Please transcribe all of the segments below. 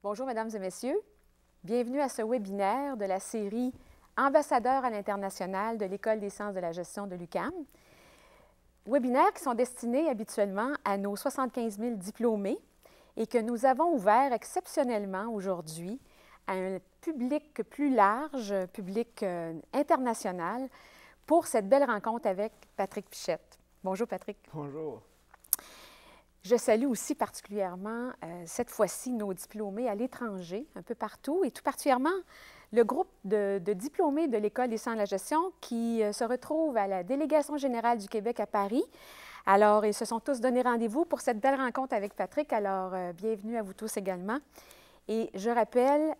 Bonjour, Mesdames et Messieurs. Bienvenue à ce webinaire de la série Ambassadeurs à l'international de l'École des sciences de la gestion de l'UQAM. Webinaires qui sont destinés habituellement à nos 75 000 diplômés et que nous avons ouverts exceptionnellement aujourd'hui à un public plus large, public international, pour cette belle rencontre avec Patrick Pichette. Bonjour, Patrick. Bonjour. Je salue aussi particulièrement, cette fois-ci, nos diplômés à l'étranger, un peu partout, et tout particulièrement le groupe de diplômés de l'École des sciences de la gestion qui se retrouve à la Délégation générale du Québec à Paris. Alors, ils se sont tous donné rendez-vous pour cette belle rencontre avec Patrick. Alors, bienvenue à vous tous également. Et je rappelle,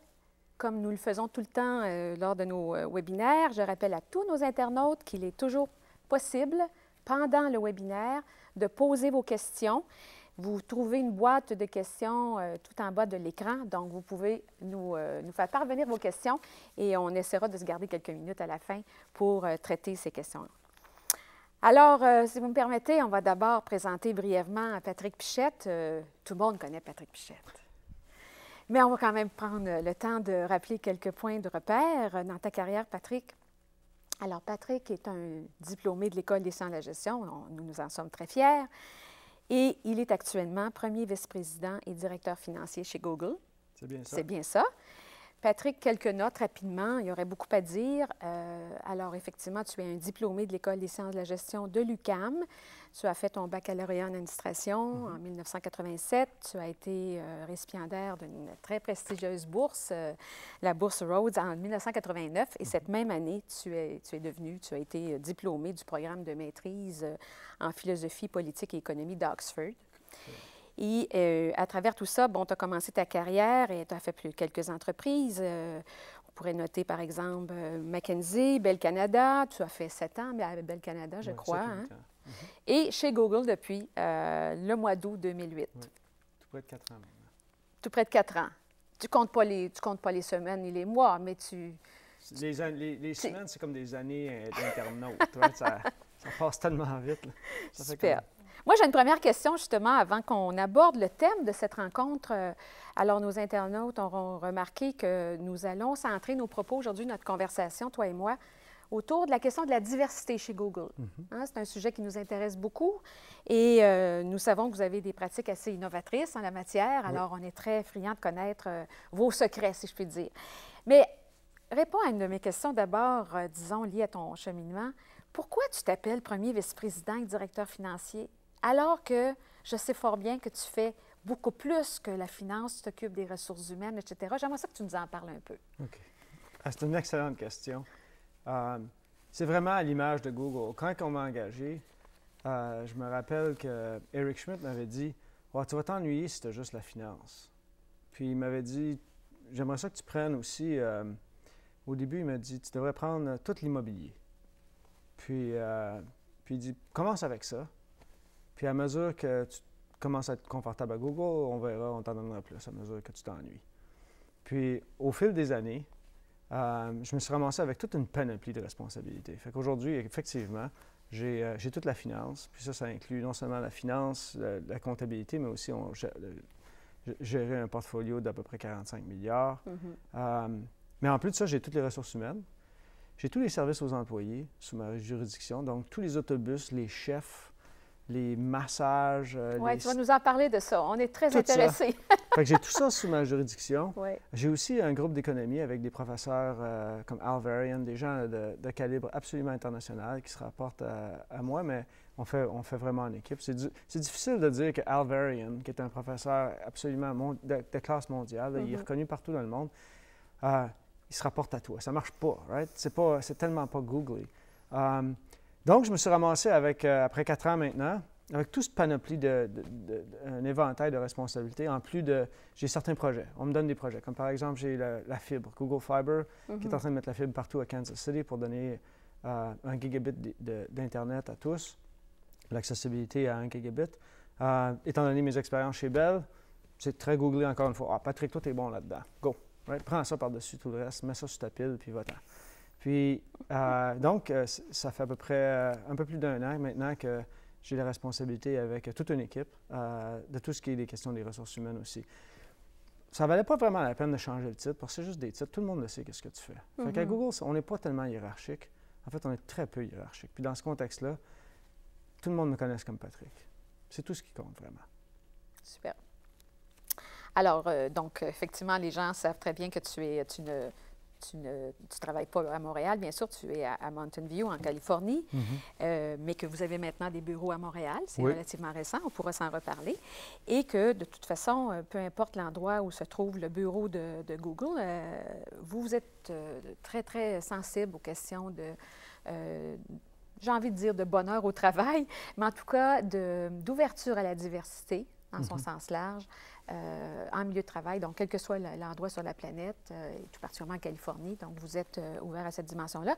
comme nous le faisons tout le temps lors de nos webinaires, je rappelle à tous nos internautes qu'il est toujours possible, pendant le webinaire, de poser vos questions. Vous trouvez une boîte de questions tout en bas de l'écran, donc vous pouvez nous faire parvenir vos questions et on essaiera de se garder quelques minutes à la fin pour traiter ces questions-là. Alors, si vous me permettez, on va d'abord présenter brièvement Patrick Pichette. Tout le monde connaît Patrick Pichette. Mais on va quand même prendre le temps de rappeler quelques points de repère dans ta carrière, Patrick. Alors, Patrick est un diplômé de l'École des sciences de la gestion. Nous nous en sommes très fiers. Et il est actuellement premier vice-président et directeur financier chez Google. C'est bien ça. C'est bien ça. Patrick, quelques notes rapidement. Il y aurait beaucoup à dire. Alors, effectivement, tu es un diplômé de l'École des sciences de la gestion de l'UQAM. Tu as fait ton baccalauréat en administration en 1987. Tu as été récipiendaire d'une très prestigieuse bourse, la bourse Rhodes, en 1989. Et cette même année, tu as été diplômé du programme de maîtrise en philosophie politique et économie d'Oxford. Et à travers tout ça, bon, tu as commencé ta carrière et tu as fait quelques entreprises. On pourrait noter, par exemple, McKinsey, Bell Canada. Tu as fait 7 ans à Bell Canada, je crois. Hein? Et chez Google depuis le mois d'août 2008. Oui. Tout près de 4 ans maintenant. Tout près de 4 ans. Tu ne comptes pas les semaines ni les mois, mais tu... Les semaines, c'est comme des années d'internaute. Ça passe tellement vite. Là. Ça Super. Moi, j'ai une première question, justement, avant qu'on aborde le thème de cette rencontre. Alors, nos internautes auront remarqué que nous allons centrer nos propos aujourd'hui, notre conversation, toi et moi, autour de la question de la diversité chez Google. Hein, c'est un sujet qui nous intéresse beaucoup et nous savons que vous avez des pratiques assez innovatrices en la matière. Alors, on est très friands de connaître vos secrets, si je puis dire. Mais réponds à une de mes questions d'abord, disons, liée à ton cheminement. Pourquoi tu t'appelles premier vice-président et directeur financier? Alors que je sais fort bien que tu fais beaucoup plus que la finance, tu t'occupes des ressources humaines, etc. J'aimerais ça que tu nous en parles un peu. OK. C'est une excellente question. C'est vraiment à l'image de Google. Quand on m'a engagé, je me rappelle que Eric Schmidt m'avait dit oh, « Tu vas t'ennuyer si tu as juste la finance. » Puis il m'avait dit « J'aimerais ça que tu prennes aussi… au début, il m'a dit « Tu devrais prendre tout l'immobilier. » Puis il dit « Commence avec ça. » Puis à mesure que tu commences à être confortable à Google, on verra, on t'en donnera plus à mesure que tu t'ennuies. Puis au fil des années, je me suis ramassé avec toute une panoplie de responsabilités. Fait qu'aujourd'hui, effectivement, j'ai toute la finance. Puis ça inclut non seulement la finance, la comptabilité, mais aussi gérer un portfolio d'à peu près 45 milliards. Mais en plus de ça, j'ai toutes les ressources humaines. J'ai tous les services aux employés sous ma juridiction. Donc tous les autobus, les chefs, les massages. Oui, tu vas nous en parler de ça. On est très intéressés. Fait que j'ai tout ça sous ma juridiction. Oui. J'ai aussi un groupe d'économie avec des professeurs comme Al Varian, des gens de calibre absolument international qui se rapportent à moi, mais on fait vraiment en équipe. C'est difficile de dire que Al Varian, qui est un professeur absolument de classe mondiale, il est reconnu partout dans le monde, il se rapporte à toi. Ça marche pas, right? C'est tellement pas googly. Donc, je me suis ramassé avec, après 4 ans maintenant, avec tout ce panoplie un éventail de responsabilités, en plus de… J'ai certains projets. On me donne des projets, comme par exemple, j'ai la fibre, Google Fiber, qui est en train de mettre la fibre partout à Kansas City pour donner 1 gigabit d'Internet à tous, l'accessibilité à 1 gigabit. Étant donné mes expériences chez Bell, c'est très googlé encore une fois. Ah, Patrick, toi, t'es bon là-dedans. Go! Right? Prends ça par-dessus tout le reste, mets ça sur ta pile, puis va-t'en. Puis, donc, ça fait à peu près un peu plus d'1 an maintenant que j'ai la responsabilité avec toute une équipe de tout ce qui est des questions des ressources humaines aussi. ça valait pas vraiment la peine de changer le titre, parce que c'est juste des titres. Tout le monde le sait, qu'est-ce que tu fais. Fait qu'à Google, on n'est pas tellement hiérarchique. En fait, on est très peu hiérarchique. Puis dans ce contexte-là, tout le monde me connaît comme Patrick. C'est tout ce qui compte, vraiment. Super. Alors, donc, effectivement, les gens savent très bien que tu ne travailles pas à Montréal, bien sûr, tu es à Mountain View, en Californie, mais que vous avez maintenant des bureaux à Montréal, c'est relativement récent, on pourra s'en reparler, et que, de toute façon, peu importe l'endroit où se trouve le bureau de Google, vous êtes très, très sensible aux questions de, j'ai envie de dire, de bonheur au travail, mais en tout cas, d'ouverture à la diversité, dans son sens large, en milieu de travail, donc quel que soit l'endroit sur la planète, et tout particulièrement en Californie. Donc, vous êtes ouvert à cette dimension-là.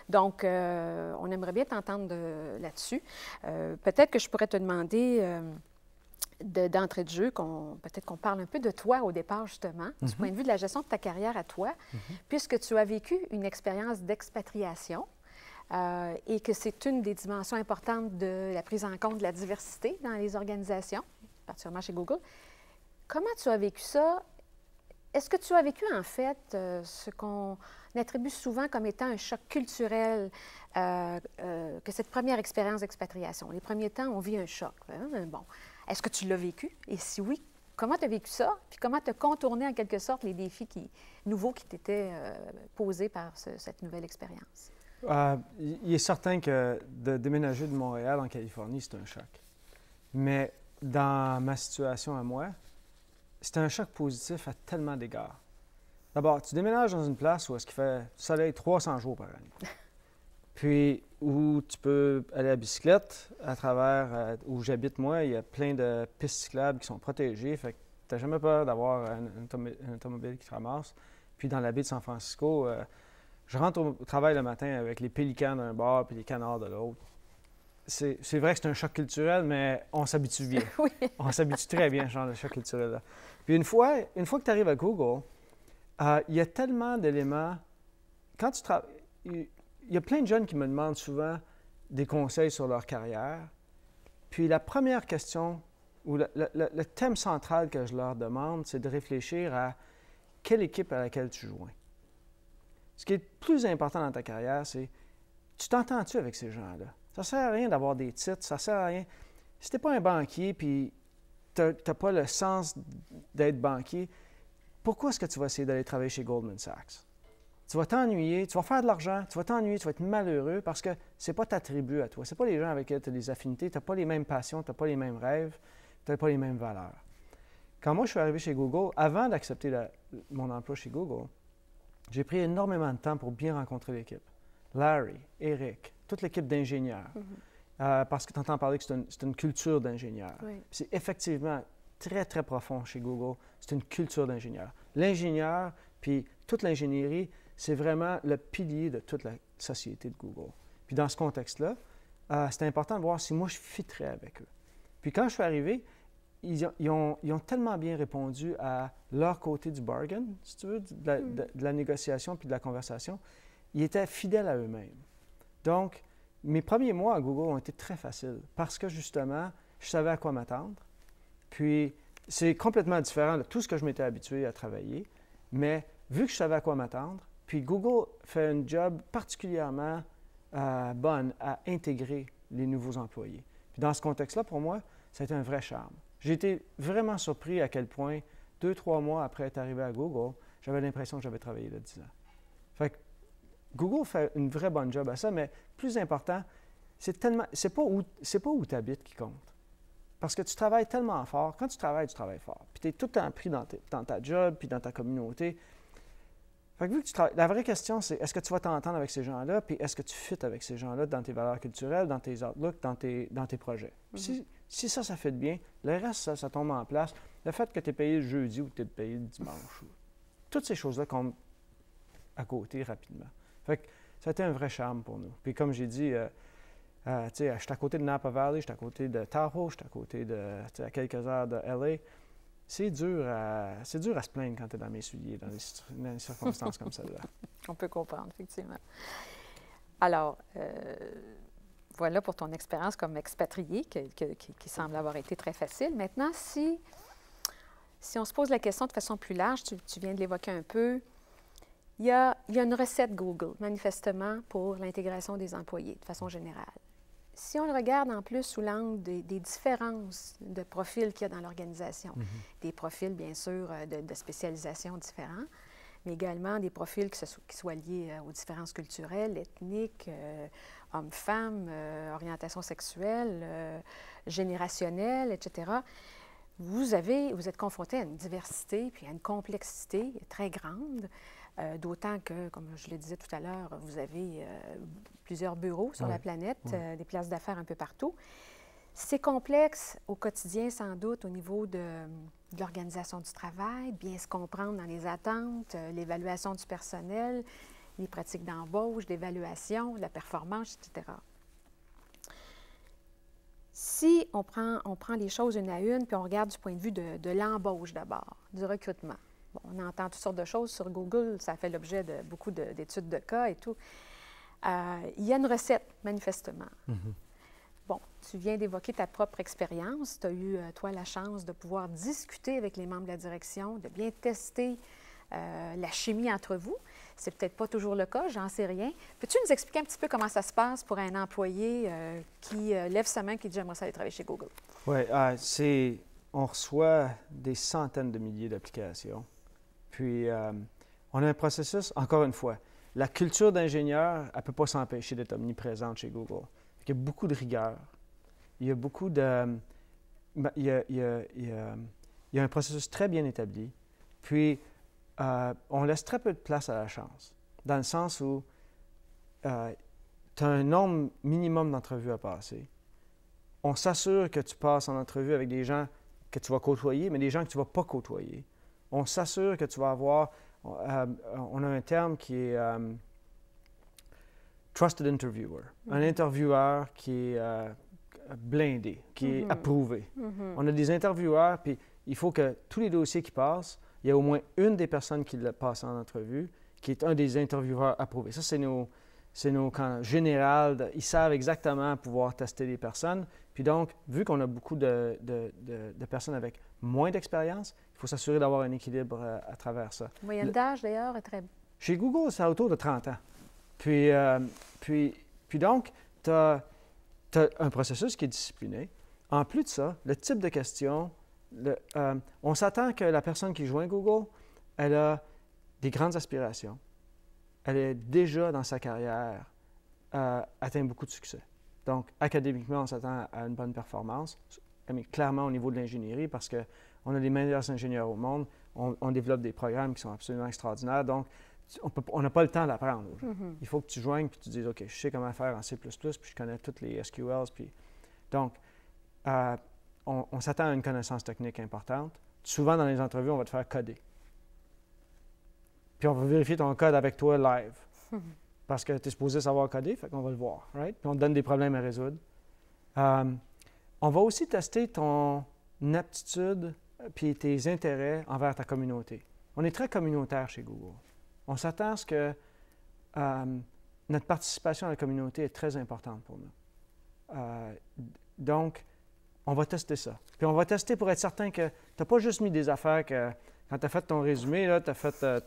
Donc, on aimerait bien t'entendre là-dessus. Peut-être que je pourrais te demander d'entrée de jeu, peut-être qu'on parle un peu de toi au départ, justement, du point de vue de la gestion de ta carrière à toi, puisque tu as vécu une expérience d'expatriation. Et que c'est une des dimensions importantes de la prise en compte de la diversité dans les organisations, particulièrement chez Google. Comment tu as vécu ça? Est-ce que tu as vécu, en fait, ce qu'on attribue souvent comme étant un choc culturel, que cette première expérience d'expatriation? Les premiers temps, on vit un choc. Hein? Bon. Est-ce que tu l'as vécu? Et si oui, comment tu as vécu ça? Puis comment tu as contourné, en quelque sorte, les défis nouveaux qui t'étaient posés par cette nouvelle expérience? Il est certain que de déménager de Montréal en Californie, c'est un choc. Mais dans ma situation à moi, c'est un choc positif à tellement d'égards. D'abord, tu déménages dans une place où est-ce qu'il fait du soleil 300 jours par année. Puis, où tu peux aller à bicyclette à travers où j'habite moi, il y a plein de pistes cyclables qui sont protégées. Fait que tu n'as jamais peur d'avoir un automobile qui te ramasse. Puis, dans la baie de San Francisco, je rentre au travail le matin avec les pélicans d'un bord puis les canards de l'autre. C'est vrai que c'est un choc culturel, mais on s'habitue bien. Oui. On s'habitue très bien à ce genre de choc culturel-là. Puis une fois que tu arrives à Google, il y a tellement d'éléments. Quand tu travailles, il y a plein de jeunes qui me demandent souvent des conseils sur leur carrière. Puis la première question, ou le thème central que je leur demande, c'est de réfléchir à quelle équipe à laquelle tu joins. Ce qui est le plus important dans ta carrière, c'est tu t'entends-tu avec ces gens-là? Ça ne sert à rien d'avoir des titres, ça ne sert à rien. Si tu n'es pas un banquier puis tu n'as pas le sens d'être banquier, pourquoi est-ce que tu vas essayer d'aller travailler chez Goldman Sachs? Tu vas t'ennuyer, tu vas faire de l'argent, tu vas t'ennuyer, tu vas être malheureux parce que ce n'est pas ta tribu à toi. Ce n'est pas les gens avec lesquels tu as des affinités, tu n'as pas les mêmes passions, tu n'as pas les mêmes rêves, tu n'as pas les mêmes valeurs. Quand moi je suis arrivé chez Google, avant d'accepter mon emploi chez Google, j'ai pris énormément de temps pour bien rencontrer l'équipe. Larry, Eric, toute l'équipe d'ingénieurs. Parce que tu entends parler que c'est une culture d'ingénieurs. Oui. C'est effectivement très, très profond chez Google. C'est une culture d'ingénieurs. L'ingénieur, puis toute l'ingénierie, c'est vraiment le pilier de toute la société de Google. Puis dans ce contexte-là, c'était important de voir si moi je fitterais avec eux. Puis quand je suis arrivé, ils ont tellement bien répondu à leur côté du bargain, si tu veux, de la négociation puis de la conversation. Ils étaient fidèles à eux-mêmes. Donc, mes premiers mois à Google ont été très faciles parce que, justement, je savais à quoi m'attendre. Puis, c'est complètement différent de tout ce que je m'étais habitué à travailler. Mais vu que je savais à quoi m'attendre, puis Google fait un job particulièrement bonne à intégrer les nouveaux employés. Puis dans ce contexte-là, pour moi, ça a été un vrai charme. J'ai été vraiment surpris à quel point, 2-3 mois après être arrivé à Google, j'avais l'impression que j'avais travaillé là 10 ans. Fait que Google fait une vraie bonne job à ça, mais plus important, c'est pas où tu habites qui compte. Parce que tu travailles tellement fort. Quand tu travailles fort. Puis tu es tout le temps pris dans ta job, puis dans ta communauté. Fait que vu que tu travailles, la vraie question, c'est est-ce que tu vas t'entendre avec ces gens-là, puis est-ce que tu fites avec ces gens-là dans tes valeurs culturelles, dans tes outlooks, dans tes projets. Si ça fait bien, le reste, ça tombe en place. Le fait que tu es payé le jeudi ou que tu es payé le dimanche, toutes ces choses-là comptent à côté rapidement. Fait que ça a été un vrai charme pour nous. Puis comme j'ai dit, tu sais, j'étais à côté de Napa Valley, j'étais à côté de Tahoe, j'étais à côté à quelques heures de LA. C'est dur à se plaindre quand tu es dans mes souliers, dans des circonstances comme celle-là. On peut comprendre, effectivement. Alors, voilà pour ton expérience comme expatrié, qui semble avoir été très facile. Maintenant, si Si on se pose la question de façon plus large, tu viens de l'évoquer un peu, il y a une recette Google, manifestement, pour l'intégration des employés, de façon générale. Si on le regarde en plus sous l'angle des différences de profils qu'il y a dans l'organisation, des profils, bien sûr, de spécialisation différents, mais également des profils qui soient liés aux différences culturelles, ethniques, hommes-femmes, orientation sexuelle, générationnelle, etc. Vous êtes confronté à une diversité puis à une complexité très grande, d'autant que, comme je le disais tout à l'heure, vous avez plusieurs bureaux sur la planète, des places d'affaires un peu partout. C'est complexe au quotidien, sans doute, au niveau de l'organisation du travail, bien se comprendre dans les attentes, l'évaluation du personnel, les pratiques d'embauche, d'évaluation, la performance, etc. Si on prend les choses une à une, puis on regarde du point de vue de l'embauche d'abord, du recrutement. Bon, on entend toutes sortes de choses sur Google, ça fait l'objet de beaucoup d'études de cas et tout. Il y a une recette, manifestement. Bon, tu viens d'évoquer ta propre expérience. Tu as eu, toi, la chance de pouvoir discuter avec les membres de la direction, de bien tester la chimie entre vous. C'est peut-être pas toujours le cas, j'en sais rien. Peux-tu nous expliquer un petit peu comment ça se passe pour un employé qui lève sa main et qui dit « J'aimerais ça aller travailler chez Google ». Oui, on reçoit des centaines de milliers d'applications. Puis, on a un processus, encore une fois, la culture d'ingénieur, elle ne peut pas s'empêcher d'être omniprésente chez Google. Il y a beaucoup de rigueur. Il y a beaucoup de... Il y a un processus très bien établi. Puis, on laisse très peu de place à la chance, dans le sens où tu as un nombre minimum d'entrevues à passer. On s'assure que tu passes en entrevue avec des gens que tu vas côtoyer, mais des gens que tu ne vas pas côtoyer. On s'assure que tu vas avoir... on a un terme qui est Trusted Interviewer, un intervieweur qui est blindé, qui est approuvé. On a des intervieweurs, puis il faut que tous les dossiers qui passent, il y a au moins une des personnes qui le passe en entrevue qui est un des intervieweurs approuvés. Ça, c'est nos camps générales. Ils savent exactement pouvoir tester les personnes. Puis donc, vu qu'on a beaucoup de personnes avec moins d'expérience, il faut s'assurer d'avoir un équilibre à travers ça. La moyenne d'âge, d'ailleurs, est très... Chez Google, c'est autour de 30 ans. Puis donc, tu as un processus qui est discipliné. En plus de ça, le type de questions, on s'attend que la personne qui joint Google, elle a des grandes aspirations. Elle est déjà dans sa carrière, atteint beaucoup de succès. Donc, académiquement, on s'attend à une bonne performance, mais clairement au niveau de l'ingénierie, parce qu'on a les meilleurs ingénieurs au monde, on développe des programmes qui sont absolument extraordinaires. Donc, on n'a pas le temps d'apprendre. Il faut que tu joignes et tu dises, OK, je sais comment faire en C++, puis je connais toutes les SQLs. Donc, on s'attend à une connaissance technique importante. Souvent, dans les entrevues, on va te faire coder. Puis on va vérifier ton code avec toi live. Parce que tu es supposé savoir coder, fait qu'on va le voir. Right? Puis on te donne des problèmes à résoudre. On va aussi tester ton aptitude puis tes intérêts envers ta communauté. On est très communautaire chez Google. On s'attend à ce que notre participation à la communauté est très importante pour nous. Donc, on va tester ça. Puis on va tester pour être certain que tu n'as pas juste mis des affaires que quand tu as fait ton résumé, tu as fait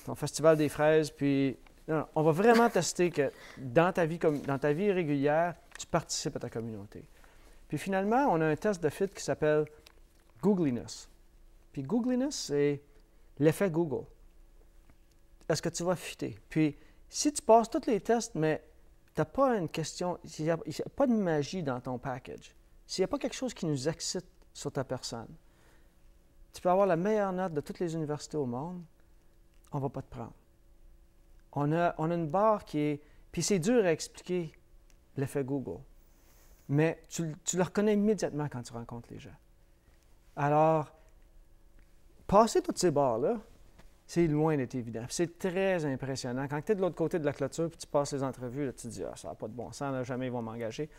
ton festival des fraises, puis non, on va vraiment tester que dans ta vie régulière, tu participes à ta communauté. Puis finalement, on a un test de fit qui s'appelle Googliness. Puis Googliness, c'est l'effet Google. Est-ce que tu vas fitter? Puis si tu passes tous les tests, mais tu n'as pas une question, il n'y a pas de magie dans ton package, s'il n'y a pas quelque chose qui nous excite sur ta personne, tu peux avoir la meilleure note de toutes les universités au monde, on ne va pas te prendre. On a une barre qui est... Puis c'est dur à expliquer l'effet Google, mais tu le reconnais immédiatement quand tu rencontres les gens. Alors, passer toutes ces barres-là, c'est loin d'être évident. C'est très impressionnant. Quand tu es de l'autre côté de la clôture puis tu passes les entrevues, là, tu te dis « Ah, ça n'a pas de bon sens, là, jamais ils vont m'engager ».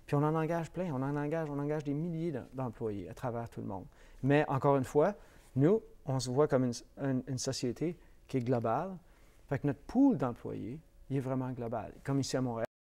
Puis on en engage plein, on engage des milliers d'employés à travers tout le monde. Mais encore une fois, nous, on se voit comme une société qui est globale. Fait que notre pool d'employés, il est vraiment global. Comme ici à Montréal,